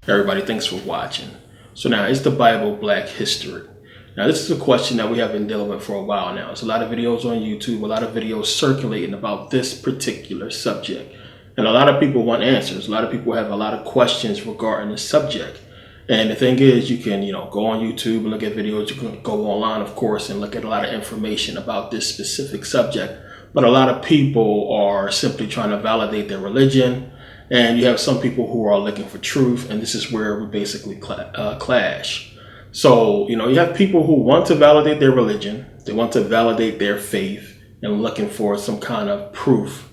Everybody, thanks for watching. So now, is the Bible Black history? Now, this is a question that we have been dealing with for a while now. There's a lot of videos on YouTube, a lot of videos circulating about this particular subject. And a lot of people want answers. A lot of people have a lot of questions regarding the subject. And the thing is, you can, go on YouTube and look at videos. You can go online, of course, and look at a lot of information about this specific subject. But a lot of people are simply trying to validate their religion. And you have some people who are looking for truth, and this is where we basically clash. So, you have people who want to validate their religion, they want to validate their faith, and looking for some kind of proof,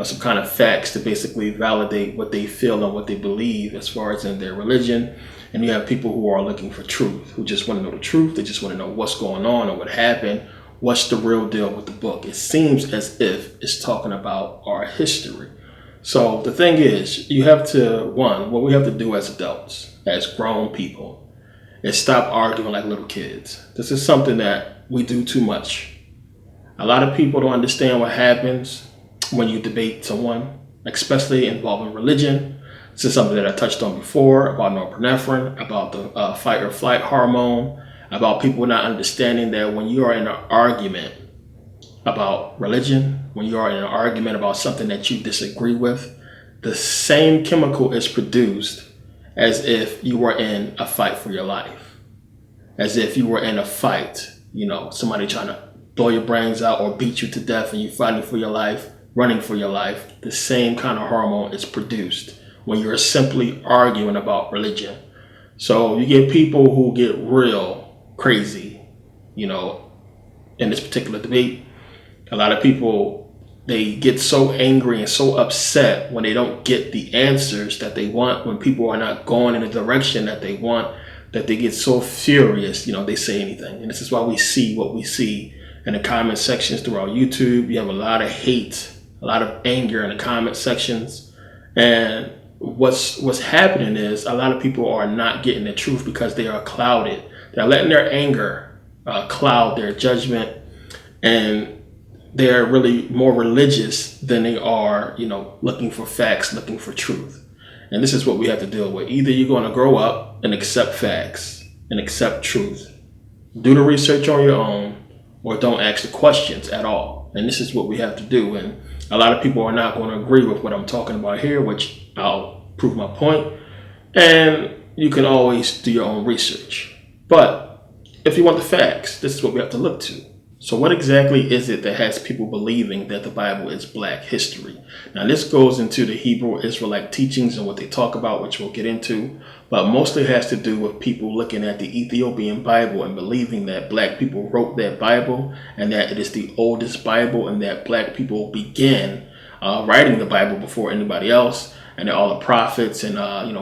some kind of facts to basically validate what they feel and what they believe as far as in their religion. And you have people who are looking for truth, who just want to know the truth, they just want to know what's going on or what happened, what's the real deal with the book. It seems as if it's talking about our history. So the thing is, you have to, what we have to do as adults, as grown people, is stop arguing like little kids. This is something that we do too much. A lot of people don't understand what happens when you debate someone, especially involving religion. This is something that I touched on before about norepinephrine, about the fight or flight hormone, about people not understanding that when you are in an argument about religion, when you are in an argument about something that you disagree with, the same chemical is produced as if you were in a fight for your life. As if you were in a fight, somebody trying to blow your brains out or beat you to death and you're fighting for your life, running for your life. The same kind of hormone is produced when you're simply arguing about religion. So you get people who get real crazy, in this particular debate. A lot of people, they get so angry and so upset when they don't get the answers that they want, when people are not going in the direction that they want, that they get so furious, they say anything. And this is why we see what we see in the comment sections throughout YouTube. You have a lot of hate, a lot of anger in the comment sections. And what's happening is a lot of people are not getting the truth because they are clouded. They're letting their anger cloud their judgment, and they're really more religious than they are, looking for facts, looking for truth. And this is what we have to deal with. Either you're going to grow up and accept facts and accept truth, do the research on your own, or don't ask the questions at all. And this is what we have to do. And a lot of people are not going to agree with what I'm talking about here, which I'll prove my point. And you can always do your own research. But if you want the facts, this is what we have to look to. So what exactly is it that has people believing that the Bible is Black history? Now, this goes into the Hebrew Israelite teachings and what they talk about, which we'll get into, but mostly has to do with people looking at the Ethiopian Bible and believing that Black people wrote that Bible and that it is the oldest Bible and that Black people began writing the Bible before anybody else, and that all the prophets and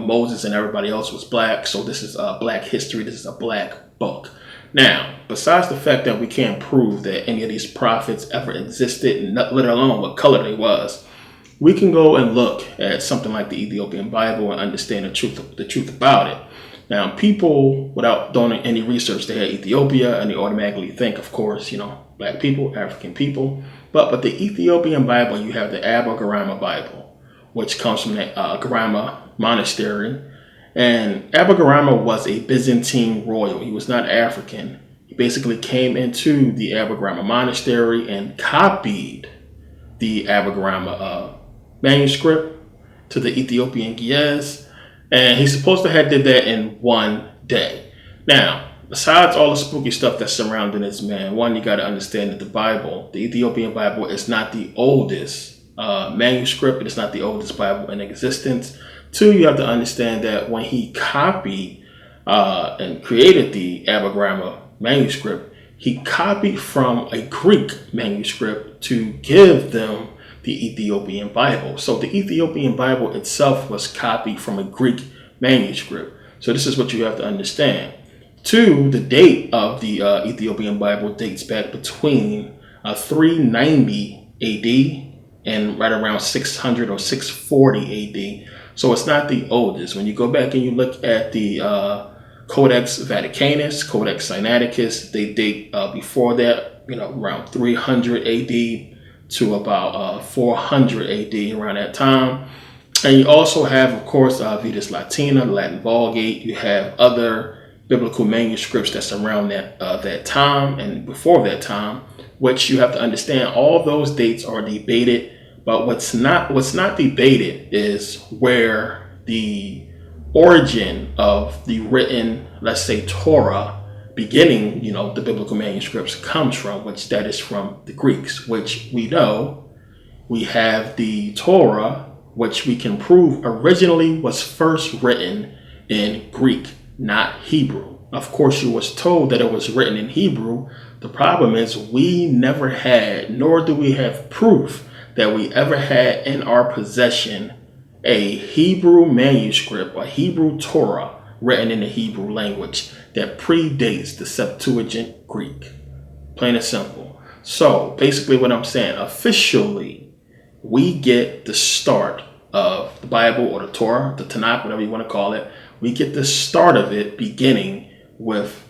Moses and everybody else was Black. So this is Black history. This is a Black book. Now, besides the fact that we can't prove that any of these prophets ever existed, let alone what color they was, we can go and look at something like the Ethiopian Bible and understand the truth about it. Now, people, without doing any research, they had Ethiopia and they automatically think, of course, Black people, African people. But the Ethiopian Bible, you have the Abba-Garama Bible, which comes from the Garama Monastery. And Abba-Garama was a Byzantine royal. He was not African. He basically came into the Abba-Garama monastery and copied the Abba-Garama manuscript to the Ethiopian Ge'ez. And he's supposed to have did that in one day. Now, besides all the spooky stuff that's surrounding this man, one, you got to understand that the Ethiopian Bible, is not the oldest manuscript. It is not the oldest Bible in existence. Two, you have to understand that when he copied and created the Abba-Garama manuscript, he copied from a Greek manuscript to give them the Ethiopian Bible. So the Ethiopian Bible itself was copied from a Greek manuscript. So this is what you have to understand. Two, the date of the Ethiopian Bible dates back between 390 AD and right around 600 or 640 AD. So it's not the oldest. When you go back and you look at the Codex Vaticanus, Codex Sinaiticus, they date before that, around 300 AD to about 400 AD, around that time. And you also have, of course, Vetus Latina, Latin Vulgate. You have other biblical manuscripts that's around that time and before that time, which you have to understand. All those dates are debated, but what's not debated is where the origin of the written, let's say, Torah, beginning, the biblical manuscripts comes from, which that is from the Greeks, which we know we have the Torah, which we can prove originally was first written in Greek, not Hebrew. Of course, you was told that it was written in Hebrew. The problem is we never had, nor do we have proof that we ever had in our possession a Hebrew manuscript or Hebrew Torah written in the Hebrew language that predates the Septuagint Greek. Plain and simple. So basically what I'm saying, officially, we get the start of the Bible or the Torah, the Tanakh, whatever you want to call it. We get the start of it beginning with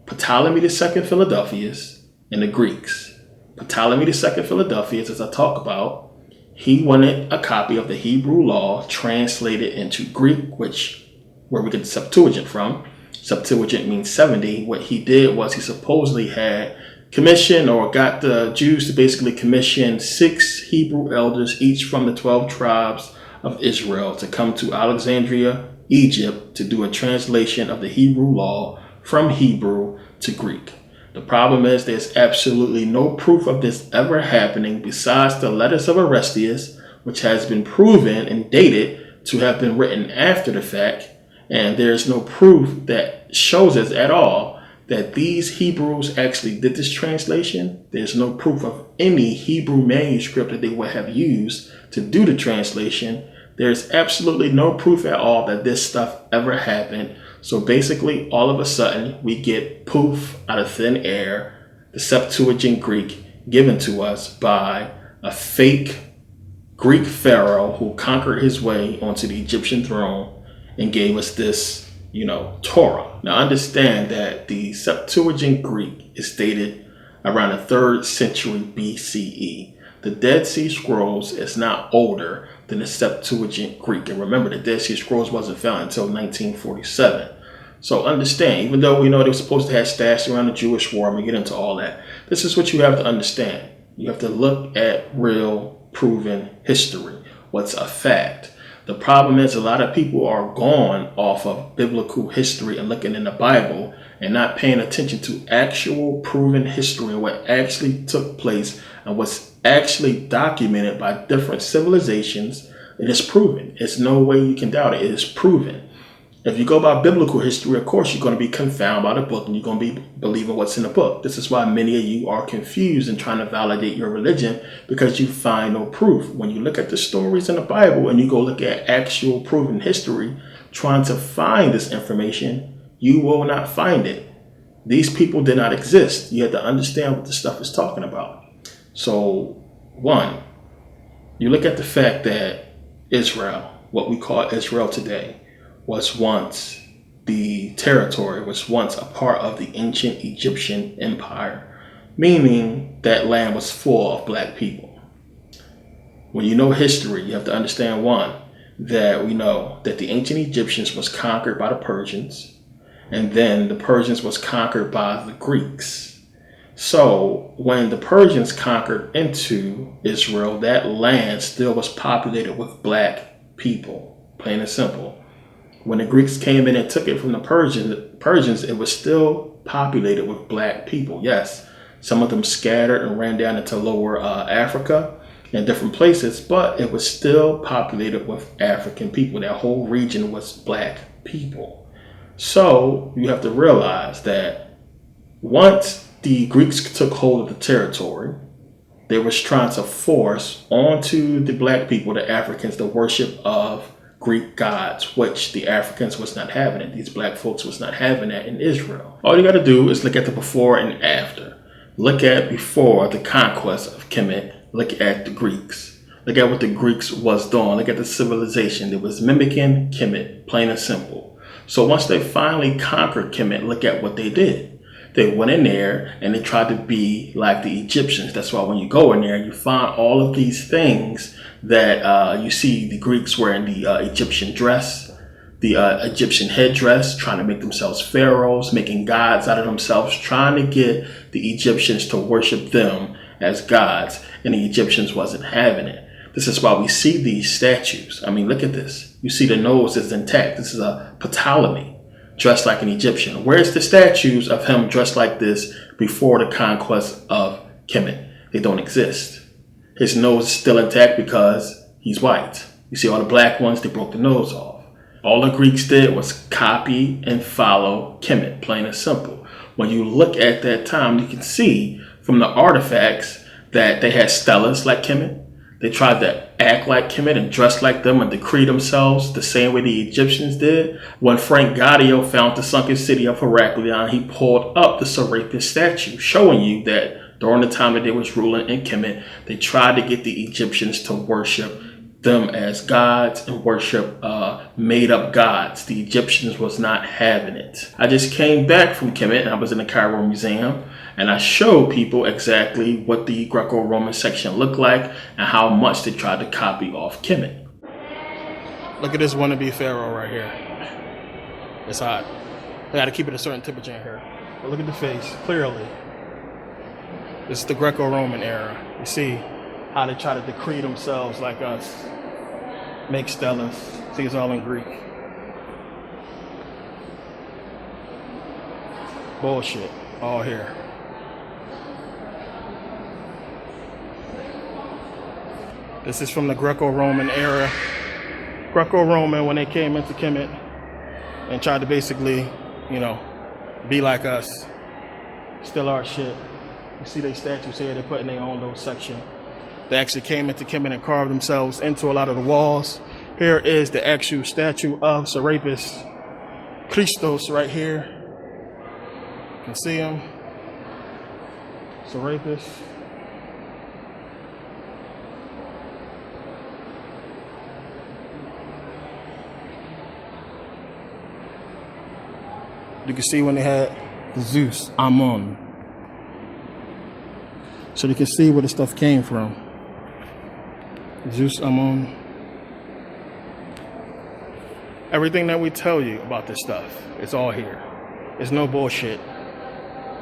Ptolemy II Philadelphus and the Greeks. Ptolemy II Philadelphus, as I talk about, he wanted a copy of the Hebrew law translated into Greek, where we get the Septuagint from. Septuagint means 70. What he did was he supposedly had commissioned or got the Jews to basically commission 6 Hebrew elders, each from the 12 tribes of Israel, to come to Alexandria, Egypt, to do a translation of the Hebrew law from Hebrew to Greek. The problem is there's absolutely no proof of this ever happening besides the letters of Aristeas, which has been proven and dated to have been written after the fact. And there's no proof that shows us at all that these Hebrews actually did this translation. There's no proof of any Hebrew manuscript that they would have used to do the translation. There's absolutely no proof at all that this stuff ever happened. So basically, all of a sudden, we get poof out of thin air, the Septuagint Greek given to us by a fake Greek pharaoh who conquered his way onto the Egyptian throne and gave us this, Torah. Now understand that the Septuagint Greek is dated around the 3rd century BCE. The Dead Sea Scrolls is not older than the Septuagint Greek. And remember, the Dead Sea Scrolls wasn't found until 1947. So understand, even though we know they were supposed to have stashed around the Jewish war, I'm going to get into all that. This is what you have to understand. You have to look at real proven history. What's a fact? The problem is a lot of people are gone off of biblical history and looking in the Bible and not paying attention to actual proven history and what actually took place and what's actually documented by different civilizations. It is proven. There's no way you can doubt it. It is proven. If you go by biblical history, of course, you're going to be confounded by the book and you're going to be believing what's in the book. This is why many of you are confused and trying to validate your religion because you find no proof. When you look at the stories in the Bible and you go look at actual proven history, trying to find this information, you will not find it. These people did not exist. You have to understand what this stuff is talking about. So, 1, you look at the fact that Israel, what we call Israel today, was once the territory, was once a part of the ancient Egyptian empire, meaning that land was full of black people. When you know history, you have to understand, 1, that we know that the ancient Egyptians was conquered by the Persians, and then the Persians was conquered by the Greeks. So when the Persians conquered into Israel, that land still was populated with black people, plain and simple. When the Greeks came in and took it from the Persians, it was still populated with black people. Yes, some of them scattered and ran down into lower Africa and different places, but it was still populated with African people. That whole region was black people. So you have to realize that once the Greeks took hold of the territory, they was trying to force onto the black people, the Africans, the worship of Greek gods, which the Africans was not having it. These black folks was not having that in Israel. All you got to do is look at the before and after. Look at before the conquest of Kemet. Look at the Greeks. Look at what the Greeks was doing. Look at the civilization. They was mimicking Kemet, plain and simple. So once they finally conquered Kemet, look at what they did. They went in there and they tried to be like the Egyptians. That's why when you go in there, you find all of these things that you see the Greeks wearing the Egyptian dress, the Egyptian headdress, trying to make themselves pharaohs, making gods out of themselves, trying to get the Egyptians to worship them as gods, and the Egyptians wasn't having it. This is why we see these statues. I mean, look at this. You see the nose is intact. This is a Ptolemy dressed like an Egyptian. Where's the statues of him dressed like this before the conquest of Kemet? They don't exist. His nose is still intact because he's white. You see all the black ones, they broke the nose off. All the Greeks did was copy and follow Kemet, plain and simple. When you look at that time, you can see from the artifacts that they had stelas like Kemet. They tried to act like Kemet and dress like them and decree themselves the same way the Egyptians did. When Frank Gaudio found the sunken city of Heracleion, he pulled up the Serapis statue, showing you that during the time that they was ruling in Kemet, they tried to get the Egyptians to worship them as gods and worship made up gods. The Egyptians was not having it. I just came back from Kemet and I was in the Cairo Museum, and I showed people exactly what the Greco-Roman section looked like and how much they tried to copy off Kemet. Look at this wannabe pharaoh right here. It's hot. They got to keep it a certain temperature in here. But look at the face, clearly. This is the Greco-Roman era. You see how they try to decree themselves like us. Make stelas. See, it's all in Greek. Bullshit. All here. This is from the Greco-Roman era. Greco-Roman, when they came into Kemet and tried to basically, be like us. Still our shit. You see they statues here, they're putting their own little section. They actually came into Kemet and carved themselves into a lot of the walls. Here is the actual statue of Serapis Christos right here. You can see him. Serapis. You can see when they had Zeus, Ammon. So you can see where the stuff came from. Zeus, Ammon. Everything that we tell you about this stuff, it's all here. It's no bullshit.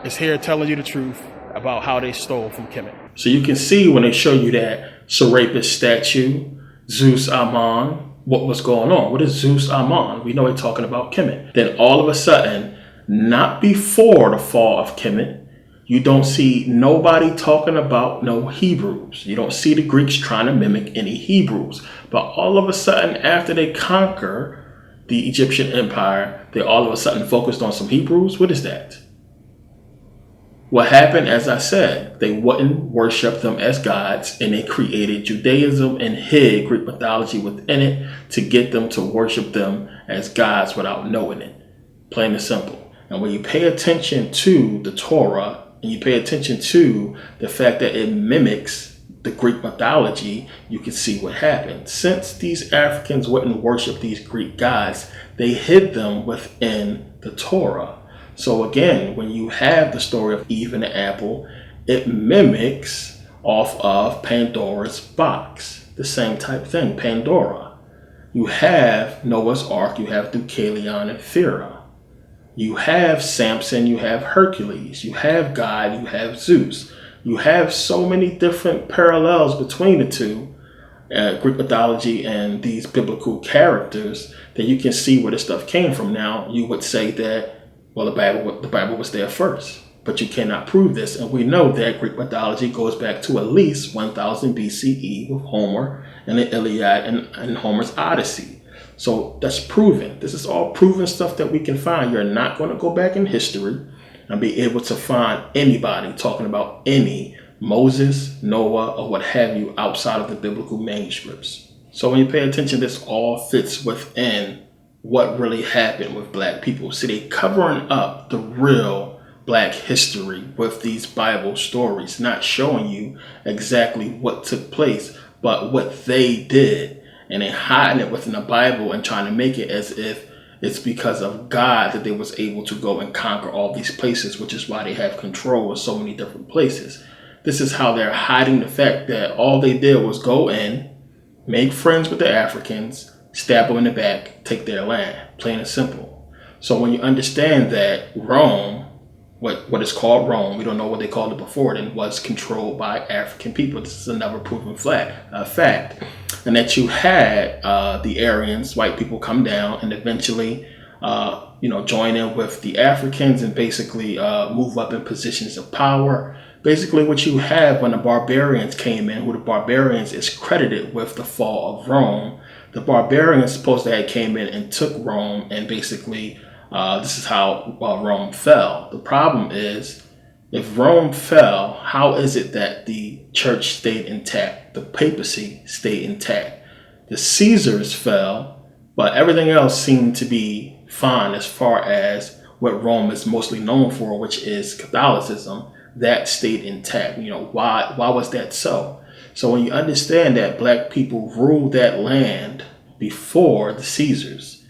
It's here telling you the truth about how they stole from Kemet. So you can see when they show you that Serapis statue, Zeus, Ammon, what was going on. What is Zeus, Ammon? We know they're talking about Kemet. Then all of a sudden, not before the fall of Kemet, you don't see nobody talking about no Hebrews. You don't see the Greeks trying to mimic any Hebrews. But all of a sudden, after they conquer the Egyptian empire, they all of a sudden focused on some Hebrews. What is that? What happened, as I said, they wouldn't worship them as gods, and they created Judaism and hid Greek mythology within it to get them to worship them as gods without knowing it. Plain and simple. And when you pay attention to the Torah, and you pay attention to the fact that it mimics the Greek mythology, you can see what happened. Since these Africans wouldn't worship these Greek gods, they hid them within the Torah. So again, when you have the story of Eve and the apple, it mimics off of Pandora's box. The same type thing, Pandora. You have Noah's Ark, you have Deucalion and Pharaoh. You have Samson, you have Hercules, you have God, you have Zeus. You have so many different parallels between the two, Greek mythology and these biblical characters, that you can see where this stuff came from. Now, you would say that, well, the Bible was there first, but you cannot prove this. And we know that Greek mythology goes back to at least 1000 BCE with Homer and the Iliad and Homer's Odyssey. So that's proven. This is all proven stuff that we can find. You're not going to go back in history and be able to find anybody talking about any Moses, Noah, or what have you outside of the biblical manuscripts. So when you pay attention, this all fits within what really happened with black people. See, they covering up the real black history with these Bible stories, not showing you exactly what took place, but what they did. And they hiding it within the Bible and trying to make it as if it's because of God that they was able to go and conquer all these places, which is why they have control of so many different places. This is how they're hiding the fact that all they did was go in, make friends with the Africans, stab them in the back, take their land, plain and simple. So when you understand that Rome, what is called Rome, we don't know what they called it before then, was controlled by African people. This is another proven fact. And that you had the Aryans, white people, come down and eventually join in with the Africans and basically move up in positions of power. Basically what you have when the barbarians came in, who the barbarians is credited with the fall of Rome. The barbarians supposed to have came in and took Rome, and basically this is how Rome fell. The problem is, if Rome fell, how is it that the church stayed intact? The papacy stayed intact. The Caesars fell, but everything else seemed to be fine as far as what Rome is mostly known for, which is Catholicism. That stayed intact. Why was that so? So when you understand that black people ruled that land before the Caesars,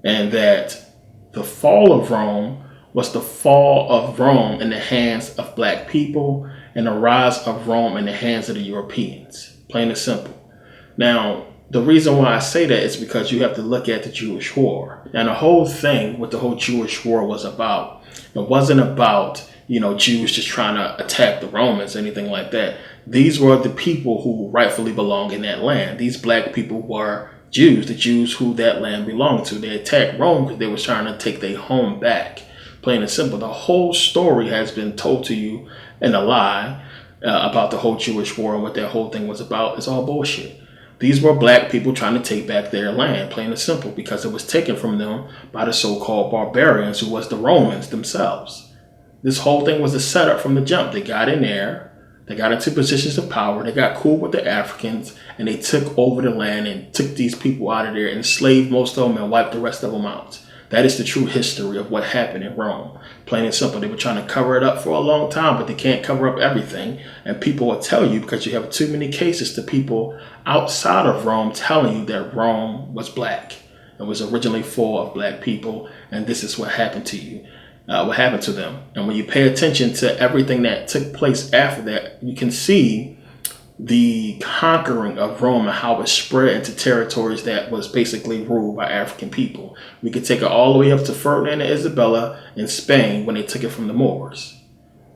and that the fall of Rome was the fall of Rome in the hands of black people and the rise of Rome in the hands of the Europeans, plain and simple. Now, the reason why I say that is because you have to look at the Jewish War. And the whole thing, what the whole Jewish War was about, it wasn't about Jews just trying to attack the Romans or anything like that. These were the people who rightfully belong in that land. These black people were Jews, the Jews who that land belonged to. They attacked Rome because they were trying to take their home back. Plain and simple. The whole story has been told to you in a lie about the whole Jewish War and what that whole thing was about. It's all bullshit. These were black people trying to take back their land, plain and simple, because it was taken from them by the so-called barbarians, who was the Romans themselves. This whole thing was a setup from the jump. They got in there, they got into positions of power, they got cool with the Africans, and they took over the land and took these people out of there, enslaved most of them, and wiped the rest of them out. That is the true history of what happened in Rome. Plain and simple. They were trying to cover it up for a long time, but they can't cover up everything. And people will tell you, because you have too many cases to people outside of Rome telling you that Rome was black. It was originally full of black people, and this is what happened to you. What happened to them. And when you pay attention to everything that took place after that, you can see the conquering of Rome and how it spread into territories that was basically ruled by African people. We could take it all the way up to Ferdinand and Isabella in Spain when they took it from the Moors.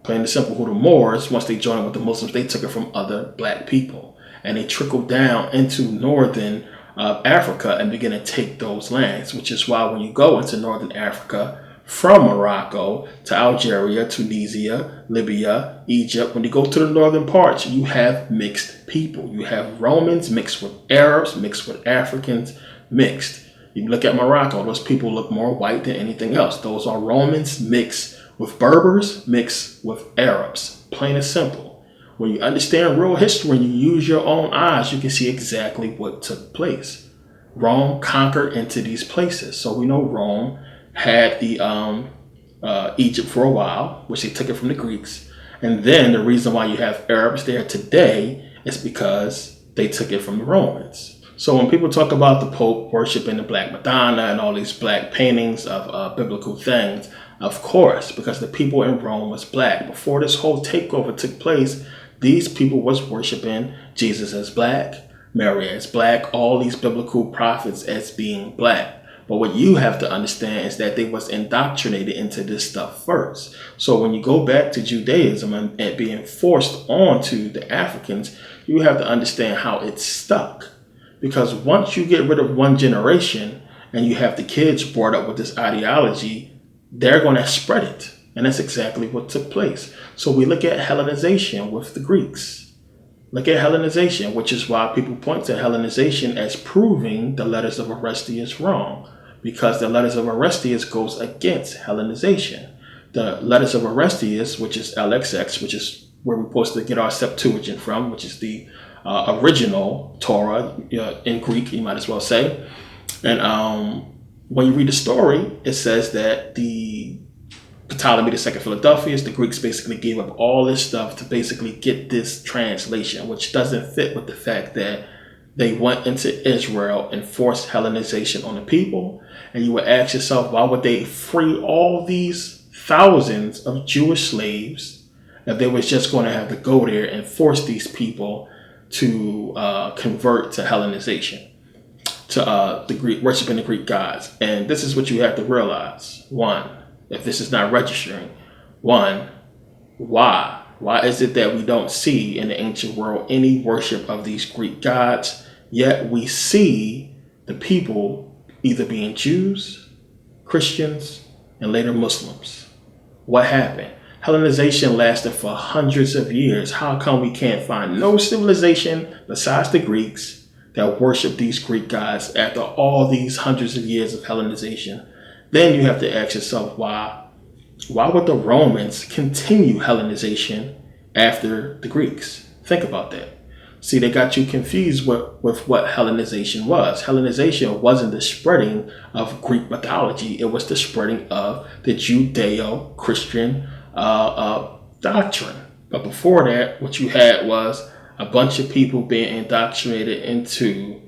Plain and simple, who the Moors, once they joined with the Muslims, they took it from other black people. And they trickled down into northern Africa and began to take those lands, which is why when you go into northern Africa, from Morocco to Algeria, Tunisia, Libya, Egypt, when you go to the northern parts, you have mixed people. You have Romans mixed with Arabs, mixed with Africans, mixed. You look at Morocco, those people look more white than anything else. Those are Romans mixed with Berbers, mixed with Arabs. Plain and simple. When you understand real history and you use your own eyes, you can see exactly what took place. Rome conquered into these places. So we know Rome had the Egypt for a while, which they took it from the Greeks. And then the reason why you have Arabs there today is because they took it from the Romans. So when people talk about the Pope worshiping the Black Madonna and all these black paintings of biblical things, of course, because the people in Rome was black. Before this whole takeover took place, these people was worshiping Jesus as black, Mary as black, all these biblical prophets as being black. But what you have to understand is that they was indoctrinated into this stuff first. So when you go back to Judaism and being forced onto the Africans, you have to understand how it stuck. Because once you get rid of one generation and you have the kids brought up with this ideology, they're going to spread it. And that's exactly what took place. So we look at Hellenization with the Greeks. Look at Hellenization, which is why people point to Hellenization as proving the letters of Orestes wrong. Because the letters of Orestes goes against Hellenization. The letters of Orestes, which is LXX, which is where we're supposed to get our Septuagint from, which is the original Torah in Greek, you might as well say. And when you read the story, it says that the Ptolemy II Philadelphus, the Greeks basically gave up all this stuff to basically get this translation, which doesn't fit with the fact that they went into Israel and forced Hellenization on the people. And you would ask yourself, why would they free all these thousands of Jewish slaves if they was just going to have to go there and force these people to convert to Hellenization, to the Greek, worshiping the Greek gods. And this is what you have to realize. One, if this is not registering, one, why? Why is it that we don't see in the ancient world any worship of these Greek gods, yet we see the people either being Jews, Christians, and later Muslims? What happened? Hellenization lasted for hundreds of years. How come we can't find no civilization besides the Greeks that worship these Greek gods after all these hundreds of years of Hellenization? Then you have to ask yourself, why would the Romans continue Hellenization after the Greeks? Think about that. See, they got you confused with what Hellenization was. Hellenization wasn't the spreading of Greek mythology. It was the spreading of the Judeo-Christian doctrine. But before that, what you had was a bunch of people being indoctrinated into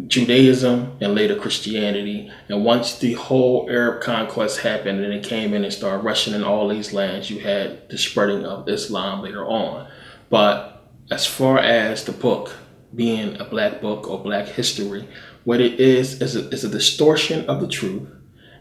Judaism and later Christianity. And once the whole Arab conquest happened and it came in and started rushing in all these lands, you had the spreading of Islam later on. But as far as the book being a black book or black history, what it is a distortion of the truth.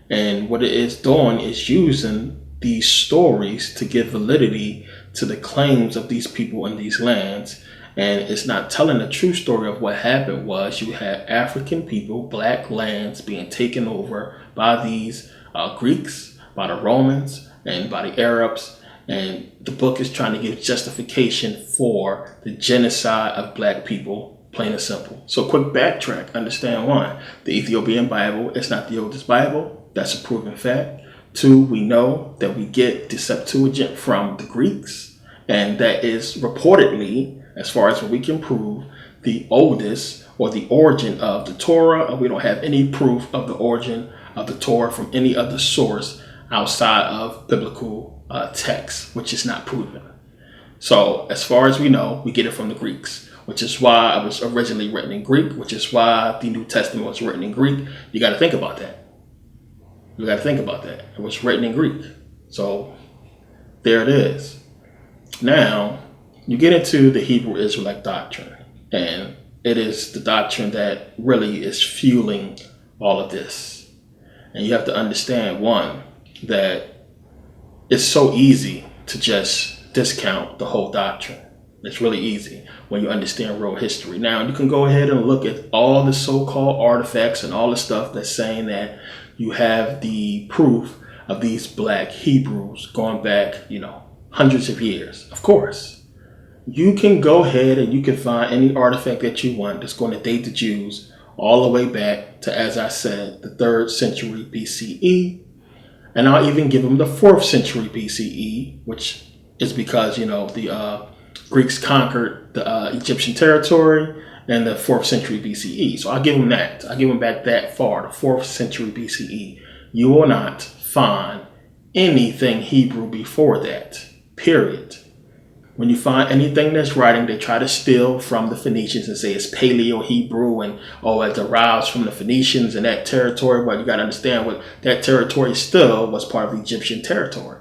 And what it is doing is using these stories to give validity to the claims of these people in these lands. And it's not telling the true story of what happened. Was you had African people, black lands being taken over by these Greeks, by the Romans, and by the Arabs. And the book is trying to give justification for the genocide of black people, plain and simple. So quick backtrack, understand one, the Ethiopian Bible is not the oldest Bible. That's a proven fact. Two, we know that we get the Septuagint from the Greeks, and that is reportedly, as far as what we can prove, the oldest or the origin of the Torah. And we don't have any proof of the origin of the Torah from any other source outside of biblical text, which is not proven. So as far as we know, we get it from the Greeks, which is why it was originally written in Greek, which is why the New Testament was written in Greek. You got to think about that. You got to think about that. It was written in Greek. So there it is. Now, you get into the Hebrew Israelite doctrine, and it is the doctrine that really is fueling all of this. And you have to understand, one, that it's so easy to just discount the whole doctrine. It's really easy when you understand real history. Now, you can go ahead and look at all the so-called artifacts and all the stuff that's saying that you have the proof of these black Hebrews going back, hundreds of years. Of course, you can go ahead and you can find any artifact that you want that's going to date the Jews all the way back to, as I said, the 3rd century BCE. And I'll even give them the 4th century BCE, which is because, the Greeks conquered the Egyptian territory in the 4th century BCE. So I'll give them that. I'll give them back that far, the 4th century BCE. You will not find anything Hebrew before that, period. When you find anything that's writing, they try to steal from the Phoenicians and say it's Paleo-Hebrew and, it derives from the Phoenicians and that territory. But you got to understand what that territory still was part of Egyptian territory.